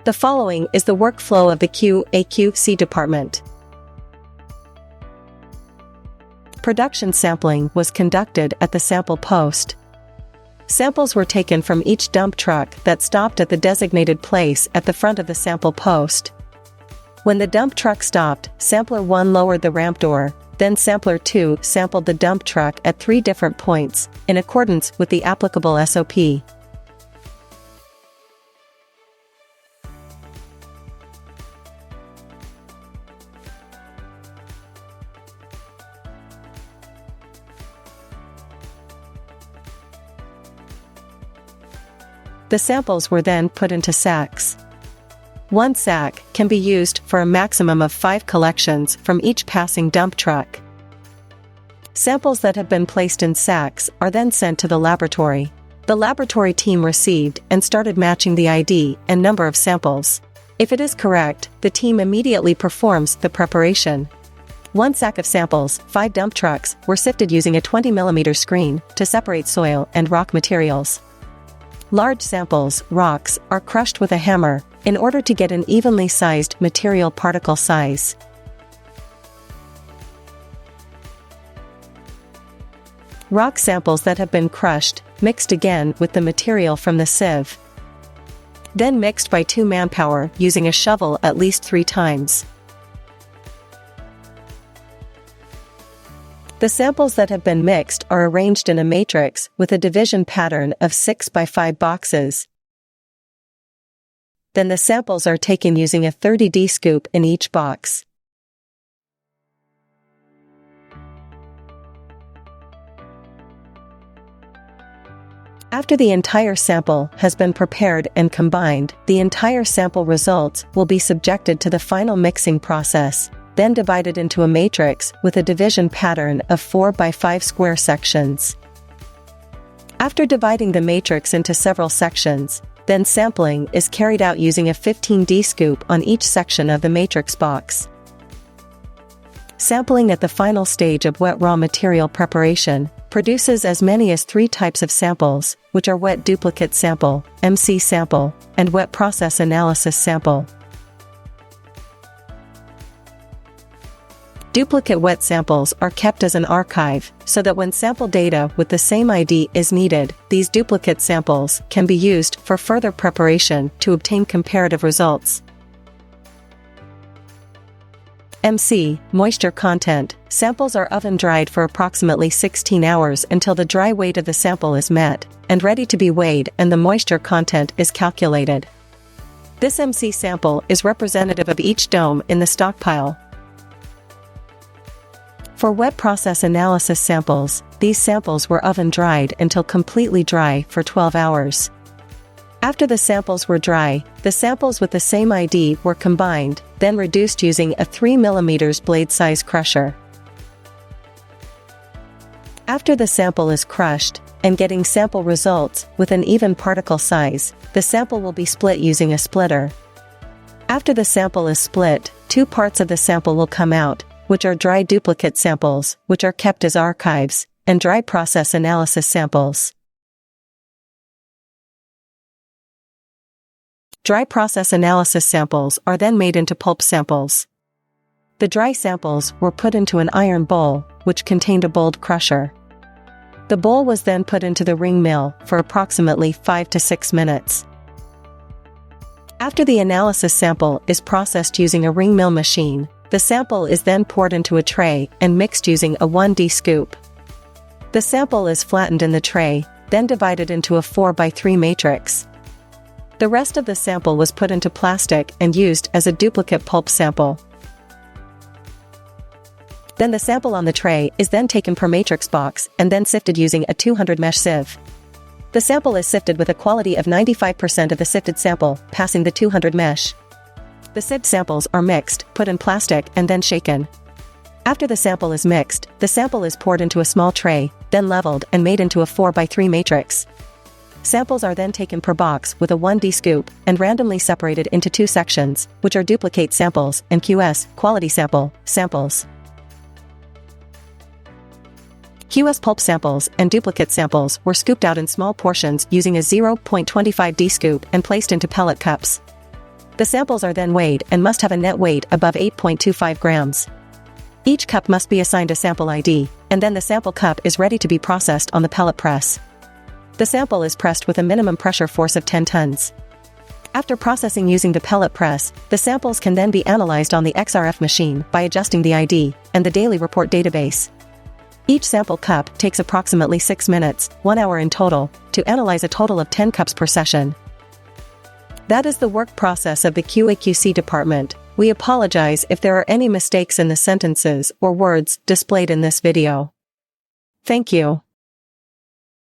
The following is the workflow of the QAQC department. Production sampling was conducted at the sample post. Samples were taken from each dump truck that stopped at the designated place at the front of the sample post. When the dump truck stopped, Sampler 1 lowered the ramp door, then Sampler 2 sampled the dump truck at 3 different points, in accordance with the applicable SOP. The samples were then put into sacks. One sack can be used for a maximum of 5 collections from each passing dump truck. Samples that have been placed in sacks are then sent to the laboratory. The laboratory team received and started matching the ID and number of samples. If it is correct, the team immediately performs the preparation. 1 sack of samples, 5 dump trucks, were sifted using a 20 mm screen to separate soil and rock materials. Large samples, rocks, are crushed with a hammer in order to get an evenly sized material particle size. Rock samples that have been crushed, mixed again with the material from the sieve. Then mixed by 2 manpower using a shovel at least 3 times. The samples that have been mixed are arranged in a matrix with a division pattern of 6 by 5 boxes. Then the samples are taken using a 30D scoop in each box. After the entire sample has been prepared and combined, the entire sample results will be subjected to the final mixing process, then divided into a matrix with a division pattern of 4 by 5 square sections. After dividing the matrix into several sections, then sampling is carried out using a 15D scoop on each section of the matrix box. Sampling at the final stage of wet raw material preparation produces as many as 3 types of samples, which are wet duplicate sample, MC sample, and wet process analysis sample. Duplicate wet samples are kept as an archive, so that when sample data with the same ID is needed, these duplicate samples can be used for further preparation to obtain comparative results. MC, moisture content, samples are oven dried for approximately 16 hours until the dry weight of the sample is met, and ready to be weighed and the moisture content is calculated. This MC sample is representative of each dome in the stockpile. For wet process analysis samples, these samples were oven dried until completely dry for 12 hours. After the samples were dry, the samples with the same ID were combined, then reduced using a 3 mm blade size crusher. After the sample is crushed, and getting sample results with an even particle size, the sample will be split using a splitter. After the sample is split, 2 parts of the sample will come out, which are dry duplicate samples, which are kept as archives, and dry process analysis samples. Dry process analysis samples are then made into pulp samples. The dry samples were put into an iron bowl, which contained a bowled crusher. The bowl was then put into the ring mill for approximately 5 to 6 minutes. After the analysis sample is processed using a ring mill machine, the sample is then poured into a tray and mixed using a 1D scoop. The sample is flattened in the tray, then divided into a 4 by 3 matrix. The rest of the sample was put into plastic and used as a duplicate pulp sample. Then the sample on the tray is then taken per matrix box and then sifted using a 200 mesh sieve. The sample is sifted with a quality of 95% of the sifted sample, passing the 200 mesh. The sieved samples are mixed, put in plastic, and then shaken. After the sample is mixed, the sample is poured into a small tray, then leveled and made into a 4 by 3 matrix. Samples are then taken per box with a 1D scoop and randomly separated into 2 sections, which are duplicate samples and QS, quality sample, samples. QS pulp samples and duplicate samples were scooped out in small portions using a 0.25D scoop and placed into pellet cups. The samples are then weighed and must have a net weight above 8.25 grams. Each cup must be assigned a sample ID, and then the sample cup is ready to be processed on the pellet press. The sample is pressed with a minimum pressure force of 10 tons. After processing using the pellet press, the samples can then be analyzed on the XRF machine by adjusting the ID and the daily report database. Each sample cup takes approximately 6 minutes, 1 hour in total, to analyze a total of 10 cups per session. That is the work process of the QAQC department. We apologize if there are any mistakes in the sentences or words displayed in this video. Thank you.